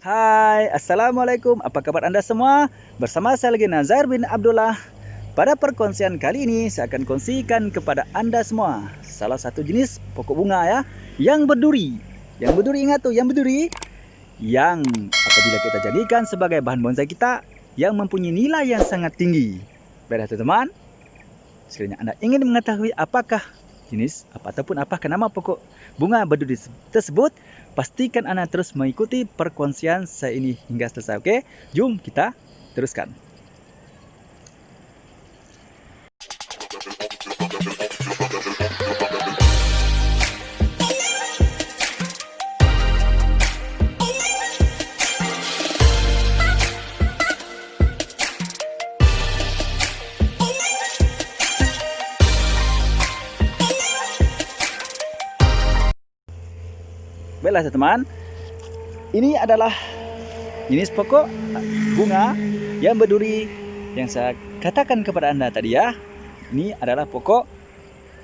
Hai, Assalamualaikum. Apa kabar Anda semua? Bersama saya lagi Nazar bin Abdullah. Pada perkongsian kali ini saya akan kongsikan kepada Anda semua salah satu jenis pokok bunga ya, yang berduri. Yang berduri, ingat tuh, yang berduri yang apabila kita jadikan sebagai bahan bonsai kita yang mempunyai nilai yang sangat tinggi. Baiklah teman-teman, sekiranya Anda ingin mengetahui apakah jenis ataupun apakah nama pokok bunga berduri tersebut, pastikan Anda terus mengikuti perkongsian saya ini hingga selesai. Oke, jom kita teruskan. Baiklah teman-teman, ini adalah jenis pokok bunga yang berduri yang saya katakan kepada Anda tadi ya. Ini adalah pokok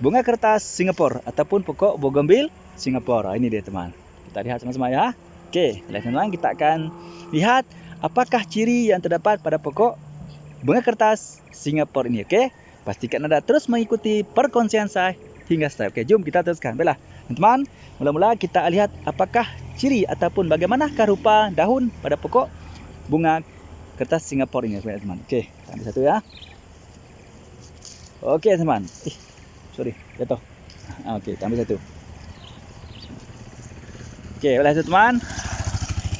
bunga kertas Singapura ataupun pokok bougainville Singapura. Ini dia teman. Kita lihat sama-sama ya. Oke, teman-teman, kita akan lihat apakah ciri yang terdapat pada pokok bunga kertas Singapura ini. Oke, pastikan Anda terus mengikuti perkongsian saya hingga selesai. Oke, jom kita teruskan. Baiklah teman-teman, mula-mula kita lihat apakah ciri ataupun bagaimanakah rupa daun pada pokok bunga kertas Singapura ini, teman-teman. Oke, kita ambil satu ya. Oke, teman. Sorry, jatuh. Oke, kita ambil satu. Oke, baiklah teman.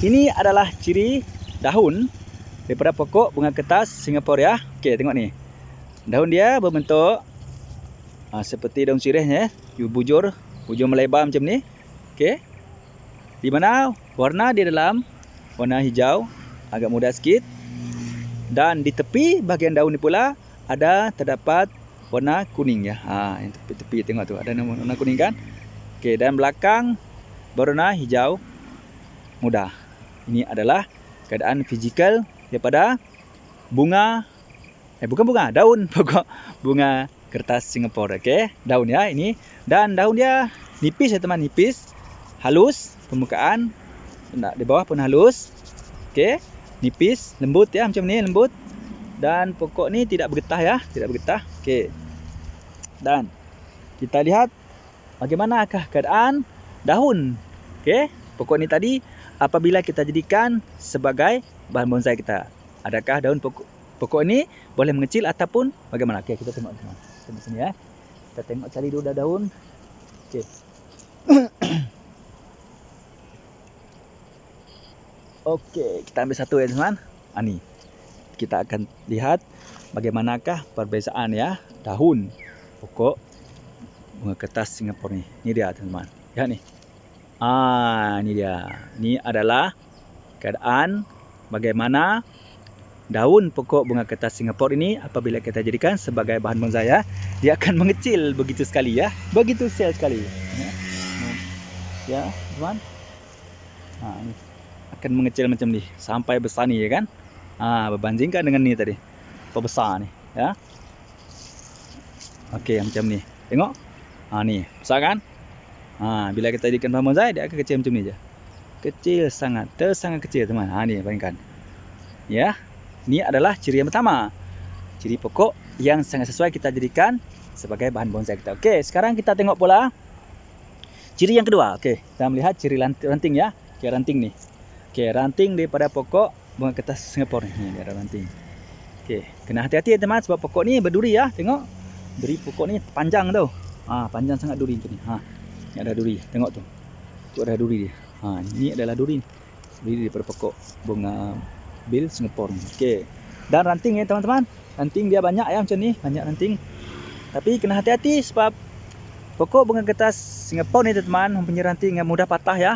Ini adalah ciri daun daripada pokok bunga kertas Singapura ya. Oke, tengok ni. Daun dia berbentuk seperti daun sirihnya, bujur melebar macam ni. Okey. Di mana warna di dalam warna hijau, agak muda sikit. Dan di tepi bahagian daun ni pula terdapat warna kuning ya. Yang tepi-tepi tengok tu ada warna kuning kan? Okey, dan belakang berwarna hijau muda. Ini adalah keadaan fizikal daripada bunga daun pokok bunga kertas Singapura. Okey, daun ya ini, dan daun dia nipis ya teman, nipis, halus permukaan, di bawah pun halus. Okey, nipis, lembut ya, macam ni lembut, dan pokok ni tidak bergetah ya, tidak bergetah. Okey, dan kita lihat bagaimanakah keadaan daun. Okey, pokok ni tadi apabila kita jadikan sebagai bahan bonsai kita, adakah daun pokok ini boleh mengecil ataupun bagaimana? Okey, kita tengok teman. Di sini ya. Kita tengok cari dulu daun. Okey. Okey, kita ambil satu ya teman. Ni. Kita akan lihat bagaimanakah perbezaan ya daun pokok bunga kertas Singapura ni. Ini dia teman. Lihat ni. Ini dia. Ini adalah keadaan bagaimana daun pokok bunga kertas Singapura ini apabila kita jadikan sebagai bahan bonsai ya, dia akan mengecil begitu sekali ya, begitu sekali ya teman. Ini akan mengecil macam ni sampai besar ni ya kan. Berbandingkan dengan ni tadi, besar ni ya. Okey, macam ni tengok. Ni besar kan. Bila kita jadikan bahan bonsai, dia akan kecil macam ni je, kecil sangat kecil teman. Ni bayangkan ya. Ini adalah ciri yang pertama, ciri pokok yang sangat sesuai kita jadikan sebagai bahan bonsai kita. Okey, sekarang kita tengok pula ciri yang kedua. Okey, kita melihat ciri ranting ya. Okey, ranting ni. Okey, ranting daripada pokok bunga kertas Singapura ni. Ini ada ranting. Okey, kena hati-hati teman sebab pokok ni berduri ya. Tengok, duri pokok ni panjang tau. Panjang sangat duri macam ni. Ni ada duri. Tengok tu. Tu ada duri dia. Ini adalah duri daripada pokok bunga bil Singapura. Okey. Dan ranting ya teman-teman. Ranting dia banyak ya macam ni, banyak ranting. Tapi kena hati-hati sebab pokok bunga kertas Singapura ni teman-teman mempunyai ranting yang mudah patah ya.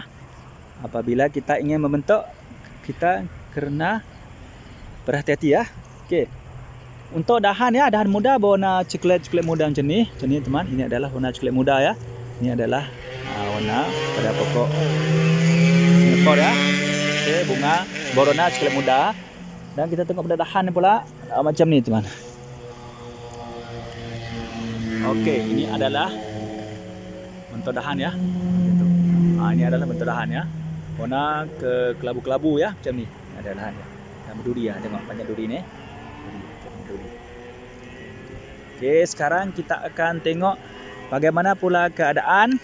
Apabila kita ingin membentuk, kita kena berhati-hati ya. Okey. Untuk dahan ya, dahan muda berwarna coklat muda macam ni. Macam ni teman. Ini adalah warna coklat muda ya. Ini adalah warna pada pokok Singapura ya. Okey, bunga berwarna coklat muda. Dan kita tengok pada dahan ni pula macam ni teman. Okey, ini adalah bentuk dahan ya. Ini adalah bentuk dahan ya. warna ke kelabu-kelabu ya, macam ni. Ada lahan dia. Dan berduri ya, tengok banyak duri ni. Duri. Okey, sekarang kita akan tengok bagaimana pula keadaan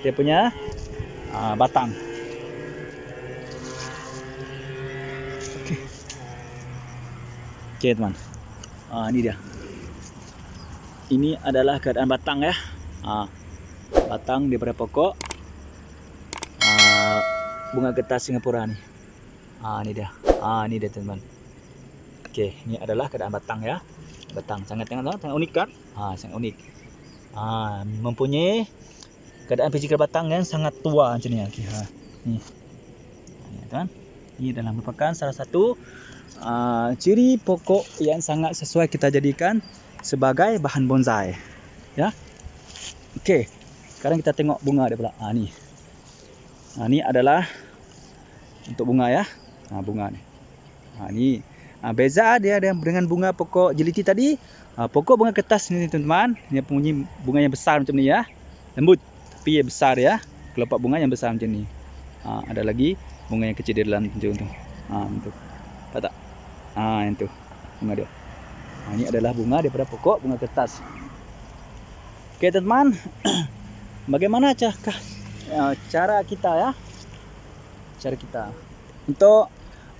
dia punya batang. Okey teman. Ini dia. Ini adalah keadaan batang ya. Batang daripada pokok bunga kertas Singapura ni. Ni dia. Ni dia teman. Okey, ini adalah keadaan batang ya. Batang sangat tengok sangat unik kan? Sangat unik. Mempunyai keadaan fizikal batang yang sangat tua macam ni. Okey, ni. Teman. Ini adalah merupakan salah satu ciri pokok yang sangat sesuai kita jadikan sebagai bahan bonsai. Ya. Okey. Sekarang kita tengok bunga dia pula. Ni. Ni adalah untuk bunga ya. Bunga ni. Ni beza dia dengan bunga pokok jeliti tadi. Pokok bunga kertas ni teman-teman, dia punya bunga yang besar macam ni ya. Lembut tapi besar ya. Kelopak bunga yang besar macam ni. Ada lagi bunga yang kecil di dalam tu. Itu. Tak? Yang tu. Bunga dia. Ini adalah bunga daripada pokok bunga kertas. Okey teman-teman. Bagaimana cara kita ya? Cara kita untuk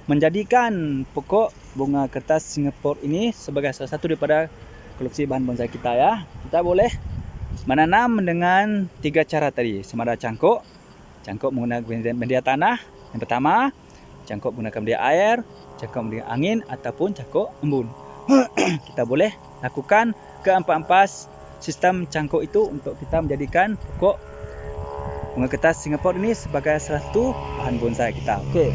menjadikan pokok bunga kertas Singapura ini sebagai salah satu daripada koleksi bahan bonsai kita ya. Kita boleh menanam dengan 3 cara tadi. Sama ada cangkuk menggunakan media tanah. Yang pertama, cangkuk menggunakan media air, cangkuk menggunakan angin ataupun cangkuk embun. Kita boleh lakukan keempat-empat sistem cangkuk itu untuk kita menjadikan pokok bunga kertas Singapura ini sebagai salah satu bahan bonsai kita. Okey.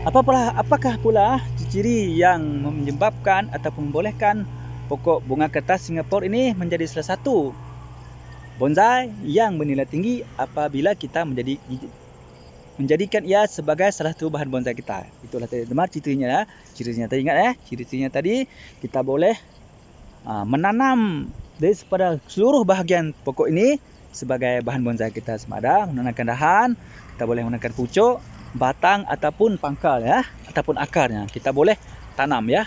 Apakah pula ciri yang menyebabkan ataupun membolehkan pokok bunga kertas Singapura ini menjadi salah satu bonsai yang bernilai tinggi apabila kita menjadikan ia sebagai salah satu bahan bonsai kita. Itulah teman cirinya. Cirinya tadi ingat ciri-cirinya tadi kita boleh menanam daripada seluruh bahagian pokok ini sebagai bahan bonsai kita. Sama ada menggunakan dahan, kita boleh menggunakan pucuk, batang ataupun pangkal ya, ataupun akarnya. Kita boleh tanam ya,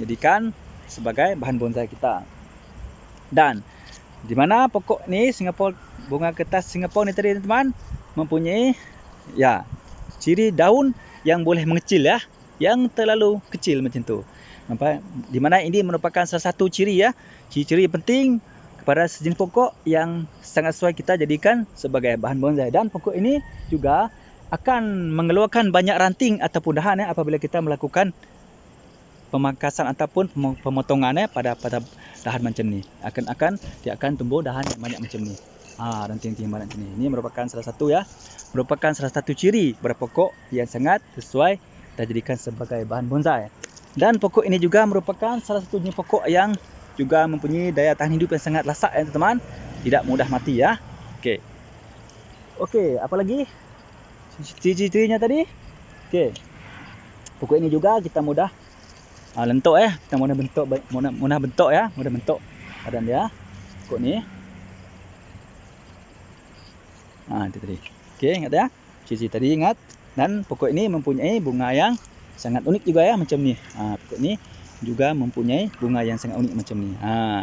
jadikan sebagai bahan bonsai kita. Dan di mana pokok ni Singapura bunga kertas Singapura ni tadi teman mempunyai ciri daun yang boleh mengecil ya, yang terlalu kecil macam tu. Di mana ini merupakan salah satu ciri ya, ciri-ciri penting kepada sejenis pokok yang sangat sesuai kita jadikan sebagai bahan bonsai. Dan pokok ini juga akan mengeluarkan banyak ranting ataupun dahan ya apabila kita melakukan pemangkasan ataupun pemotongan pada dahan macam ni. Dia akan tumbuh dahan yang banyak macam ni. Ranting-ranting banyak macam ni. Ini merupakan salah satu ciri pada pokok yang sangat sesuai kita jadikan sebagai bahan bonsai. Dan pokok ini juga merupakan salah satu jenis pokok yang juga mempunyai daya tahan hidup yang sangat lasak ya teman-teman. Tidak mudah mati ya. Okey, apa lagi? Ciri-cirinya tadi. Okey. Pokok ini juga kita mudah lentok ya. Kita mudah bentuk badan dia. Pokok ni. Itu tadi. Okey, ingat ya. Ciri tadi ingat. Dan pokok ini mempunyai bunga yang sangat unik juga ya macam ni. Pokok ni juga mempunyai bunga yang sangat unik macam ni.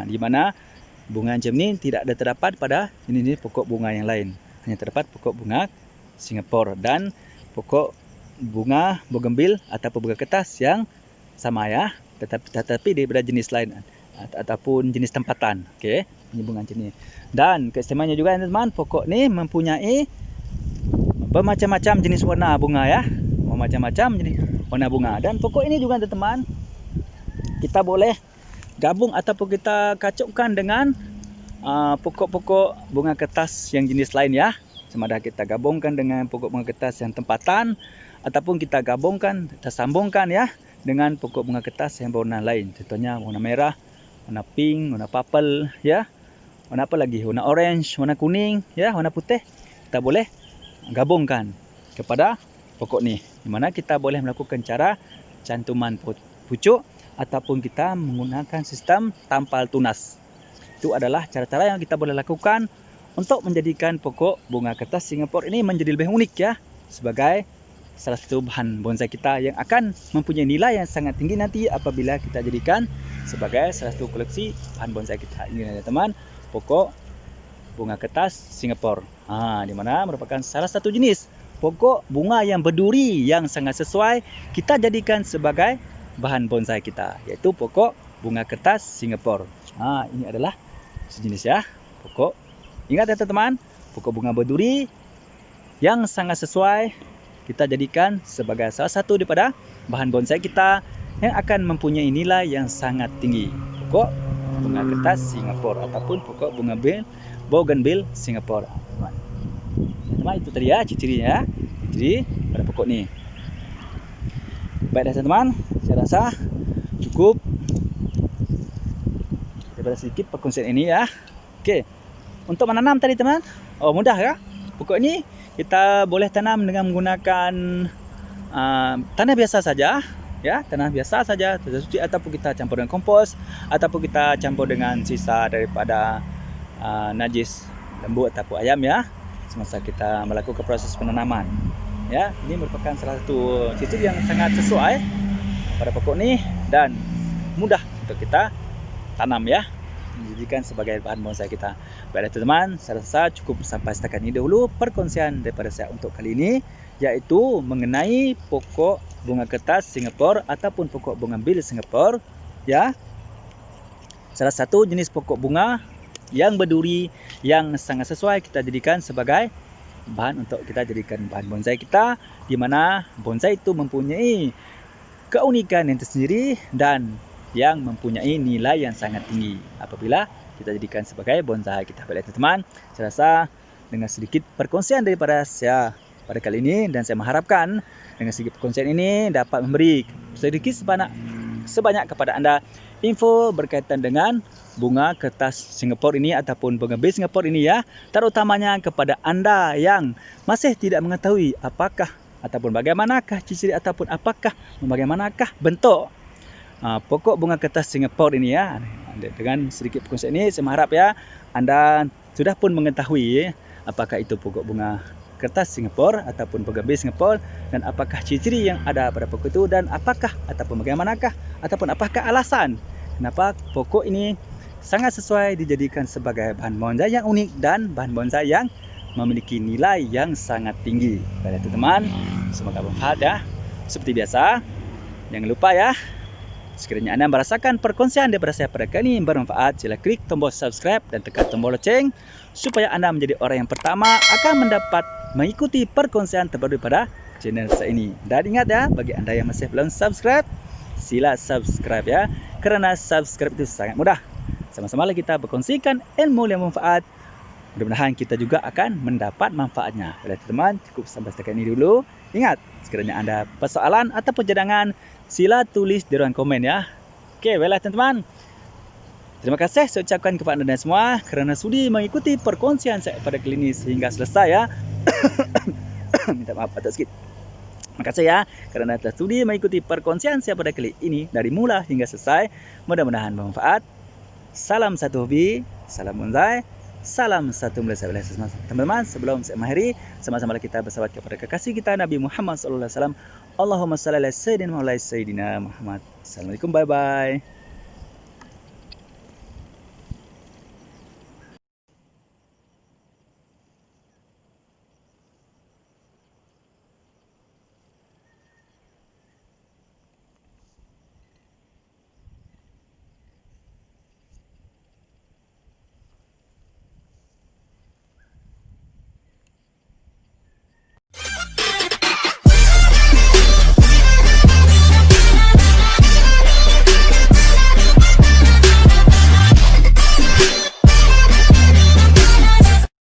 Di mana bunga macam ni tidak ada terdapat pada jenis pokok bunga yang lain. Hanya terdapat pokok bunga Singapura dan pokok bunga bougainville ataupun bunga kertas yang sama ya, tetapi daripada jenis lain ataupun jenis tempatan. Okey, ini bunga macam ni. Dan keistimewaannya juga teman-teman, pokok ni mempunyai bermacam-macam jenis warna bunga ya. Bermacam-macam jenis warna bunga. Dan pokok ini juga teman-teman kita boleh gabung ataupun kita kacukkan dengan pokok-pokok bunga kertas yang jenis lain ya. Sama ada kita gabungkan dengan pokok bunga kertas yang tempatan ataupun kita sambungkan ya dengan pokok bunga kertas yang berwarna lain. Contohnya warna merah, warna pink, warna purple ya. Warna apa lagi? Warna orange, warna kuning ya, warna putih. Kita boleh gabungkan kepada pokok ni. Di mana kita boleh melakukan cara cantuman pucuk ataupun kita menggunakan sistem tampal tunas. Itu adalah cara-cara yang kita boleh lakukan untuk menjadikan pokok bunga kertas Singapura ini menjadi lebih unik ya, sebagai salah satu bahan bonsai kita yang akan mempunyai nilai yang sangat tinggi nanti apabila kita jadikan sebagai salah satu koleksi bahan bonsai kita. Ini teman-teman, pokok bunga kertas Singapura. Di mana merupakan salah satu jenis pokok bunga yang berduri yang sangat sesuai kita jadikan sebagai bahan bonsai kita, yaitu pokok bunga kertas Singapura. Ini adalah sejenis ya, pokok. Ingat ya teman-teman, pokok bunga berduri yang sangat sesuai kita jadikan sebagai salah satu daripada bahan bonsai kita yang akan mempunyai nilai yang sangat tinggi. Pokok bunga kertas Singapura ataupun pokok bunga bougainville Singapura. Teman-teman, itu tadi ya ciri-cirinya, ciri pada pokok ni. Baiklah teman-teman, saya rasa cukup daripada sedikit perkongsian ini ya. Okey. Untuk menanam tadi teman, mudah ya. Pokok ini kita boleh tanam dengan menggunakan tanah biasa saja, ya, tanah biasa saja, tanah suci, ataupun kita campur dengan kompos, ataupun kita campur dengan sisa daripada najis lembu ataupun ayam ya, semasa kita melakukan proses penanaman. Ya, ini merupakan salah satu ciri yang sangat sesuai pada pokok ini dan mudah untuk kita tanam ya, dijadikan sebagai bahan bonsai kita. Baiklah teman-teman, saya rasa cukup sampai setakat ini dahulu perkongsian daripada saya untuk kali ini, yaitu mengenai pokok bunga kertas Singapura ataupun pokok bougainville Singapura ya. Salah satu jenis pokok bunga yang berduri yang sangat sesuai kita jadikan sebagai bahan untuk kita jadikan bahan bonsai kita, di mana bonsai itu mempunyai keunikan yang tersendiri dan yang mempunyai nilai yang sangat tinggi apabila kita jadikan sebagai bonsai kita. Baiklah teman-teman, saya rasa dengan sedikit perkongsian daripada saya pada kali ini, dan saya mengharapkan dengan sedikit perkongsian ini dapat memberi sedikit sebanyak kepada anda info berkaitan dengan bunga kertas Singapura ini ataupun bougainville Singapura ini ya, terutamanya kepada anda yang masih tidak mengetahui apakah ataupun bagaimanakah ciri ataupun bagaimanakah bentuk pokok bunga kertas Singapura ini ya. Dengan sedikit perkongsian ini saya mengharap ya anda sudah pun mengetahui apakah itu pokok bunga kertas Singapura ataupun bougainville Singapura, dan apakah ciri-ciri yang ada pada pokok itu, dan apakah ataupun bagaimanakah ataupun apakah alasan kenapa pokok ini sangat sesuai dijadikan sebagai bahan bonsai yang unik dan bahan bonsai yang memiliki nilai yang sangat tinggi. Baiklah teman-teman, semoga bermanfaat ya. Seperti biasa, jangan lupa ya, sekiranya anda merasakan perkongsian daripada saya pada kali ini bermanfaat, sila klik tombol subscribe dan tekan tombol loceng supaya anda menjadi orang yang pertama akan mendapat mengikuti perkongsian terbaru pada channel saya ini. Dan ingat ya, bagi anda yang masih belum subscribe, sila subscribe ya, kerana subscribe itu sangat mudah. Sama-sama kita berkongsikan ilmu yang bermanfaat. Mudah-mudahan kita juga akan mendapat manfaatnya. Baiklah teman-teman, cukup sampai setakat ini dulu. Ingat, sekiranya anda persoalan ataupun cadangan, sila tulis di ruang komen ya. Okey, baiklah teman-teman. Terima kasih saya ucapkan kepada anda semua kerana sudi mengikuti perkongsian saya pada kali ini sehingga selesai ya. Minta maaf batuk sikit. Terima kasih ya kerana telah sudi mengikuti perkongsian saya pada kali ini dari mula hingga selesai. Mudah-mudahan bermanfaat. Salam satu hobi, salam bonsai, salam satu Malaysia. Teman-teman, sebelum saya mengakhiri, sama-sama kita bersalawat kepada kekasih kita Nabi Muhammad sallallahu alaihi wasallam. Allahumma salli ala sayyidina Muhammad. Assalamualaikum, bye bye.